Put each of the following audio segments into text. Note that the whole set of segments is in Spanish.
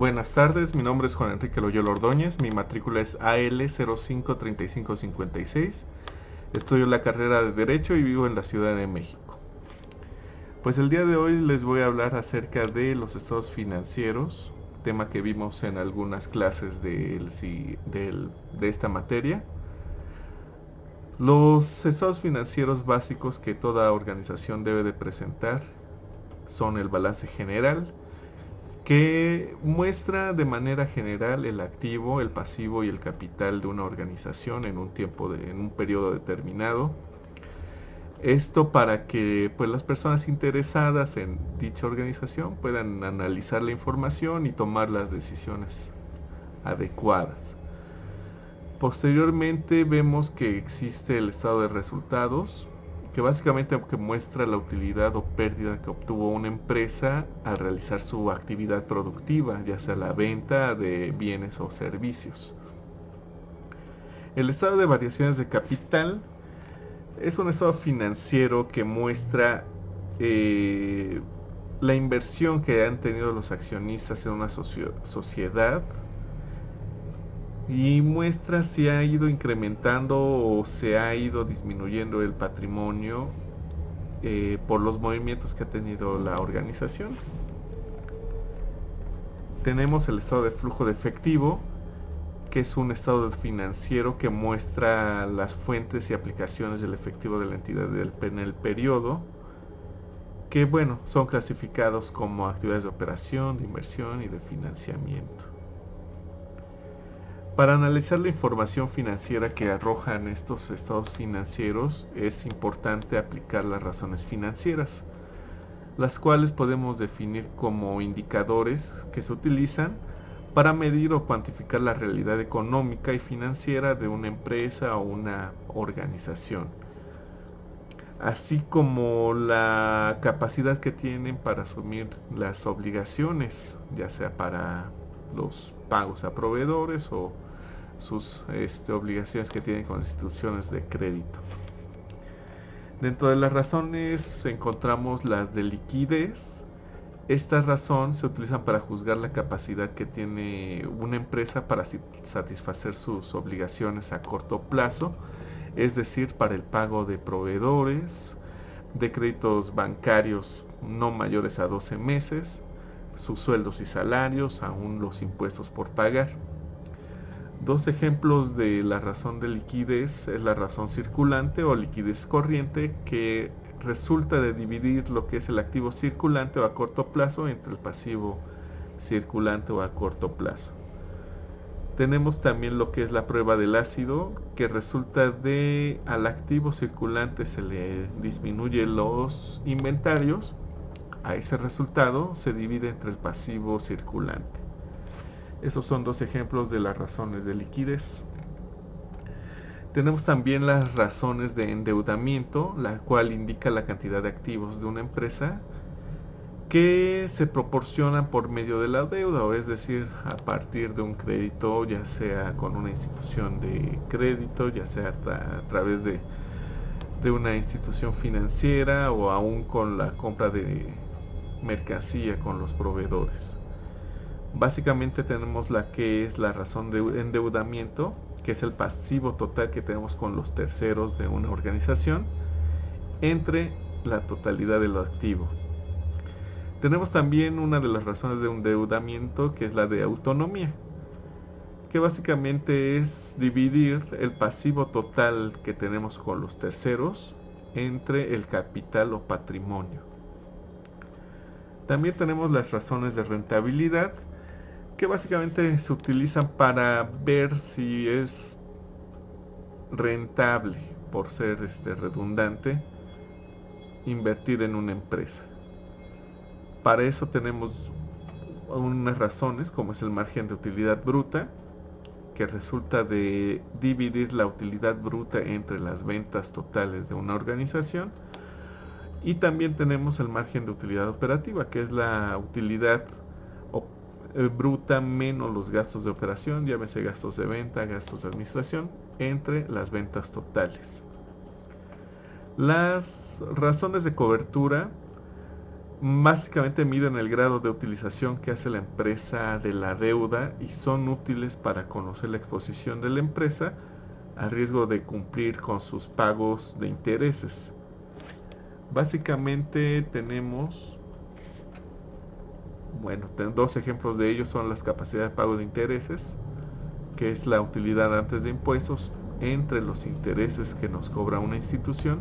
Buenas tardes, mi nombre es Juan Enrique Loyola Ordóñez, mi matrícula es AL053556. Estudio la carrera de Derecho y vivo en la Ciudad de México. Pues el día de hoy les voy a hablar acerca de los estados financieros, tema que vimos en algunas clases de esta materia. Los estados financieros básicos que toda organización debe de presentar son el balance general, que muestra de manera general el activo, el pasivo y el capital de una organización en en un periodo determinado. Esto para que pues, las personas interesadas en dicha organización puedan analizar la información y tomar las decisiones adecuadas. Posteriormente vemos que existe el estado de resultados, que básicamente muestra la utilidad o pérdida que obtuvo una empresa al realizar su actividad productiva, ya sea la venta de bienes o servicios. El estado de variaciones de capital es un estado financiero que muestra la inversión que han tenido los accionistas en una sociedad y muestra si ha ido incrementando o se ha ido disminuyendo el patrimonio por los movimientos que ha tenido la organización. Tenemos el estado de flujo de efectivo, que es un estado financiero que muestra las fuentes y aplicaciones del efectivo de la entidad en el periodo, que bueno, son clasificados como actividades de operación, de inversión y de financiamiento. Para analizar la información financiera que arrojan estos estados financieros, es importante aplicar las razones financieras, las cuales podemos definir como indicadores que se utilizan para medir o cuantificar la realidad económica y financiera de una empresa o una organización, así como la capacidad que tienen para asumir las obligaciones, ya sea para los pagos a proveedores o sus obligaciones que tienen con instituciones de crédito. Dentro de las razones encontramos las de liquidez. Estas razones se utilizan para juzgar la capacidad que tiene una empresa para satisfacer sus obligaciones a corto plazo, es decir, para el pago de proveedores, de créditos bancarios no mayores a 12 meses, sus sueldos y salarios, aún los impuestos por pagar. Dos ejemplos de la razón de liquidez es la razón circulante o liquidez corriente, que resulta de dividir lo que es el activo circulante o a corto plazo entre el pasivo circulante o a corto plazo. Tenemos también lo que es la prueba del ácido, que resulta de al activo circulante se le disminuye los inventarios, a ese resultado se divide entre el pasivo circulante. Esos son dos ejemplos de las razones de liquidez. Tenemos también las razones de endeudamiento, la cual indica la cantidad de activos de una empresa que se proporcionan por medio de la deuda, o es decir, a partir de un crédito, ya sea con una institución de crédito, ya sea a través de una institución financiera o aún con la compra de mercancía con los proveedores. Básicamente tenemos la que es la razón de endeudamiento, que es el pasivo total que tenemos con los terceros de una organización entre la totalidad de lo activo. Tenemos también una de las razones de endeudamiento, que es la de autonomía, que básicamente es dividir el pasivo total que tenemos con los terceros entre el capital o patrimonio. También tenemos las razones de rentabilidad, que básicamente se utilizan para ver si es rentable, por ser redundante, invertir en una empresa. Para eso tenemos unas razones, como es el margen de utilidad bruta, que resulta de dividir la utilidad bruta entre las ventas totales de una organización. Y también tenemos el margen de utilidad operativa, que es la utilidad bruta menos los gastos de operación, llámese gastos de venta, gastos de administración, entre las ventas totales. Las razones de cobertura Básicamente miden el grado de utilización que hace la empresa de la deuda y son útiles para conocer la exposición de la empresa a riesgo de cumplir con sus pagos de intereses. Básicamente tenemos, bueno, dos ejemplos de ellos son las capacidades de pago de intereses, que es la utilidad antes de impuestos entre los intereses que nos cobra una institución.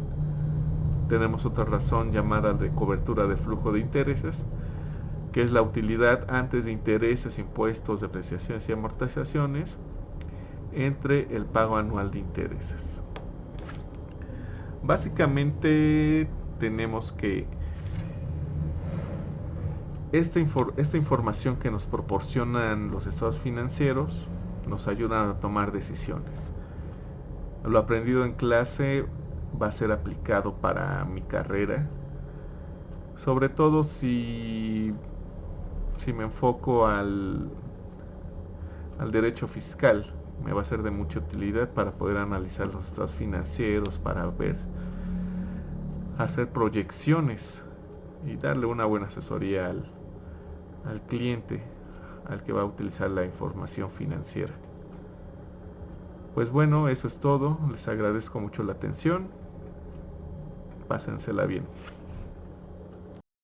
Tenemos otra razón llamada de cobertura de flujo de intereses, que es la utilidad antes de intereses, impuestos, depreciaciones y amortizaciones entre el pago anual de intereses. Básicamente tenemos que esta información que nos proporcionan los estados financieros nos ayudan a tomar decisiones. Lo aprendido en clase va a ser aplicado para mi carrera, sobre todo si me enfoco al derecho fiscal. Me va a ser de mucha utilidad para poder analizar los estados financieros, para hacer proyecciones y darle una buena asesoría al cliente, al que va a utilizar la información financiera. Pues bueno, eso es todo. Les agradezco mucho la atención. Pásensela bien.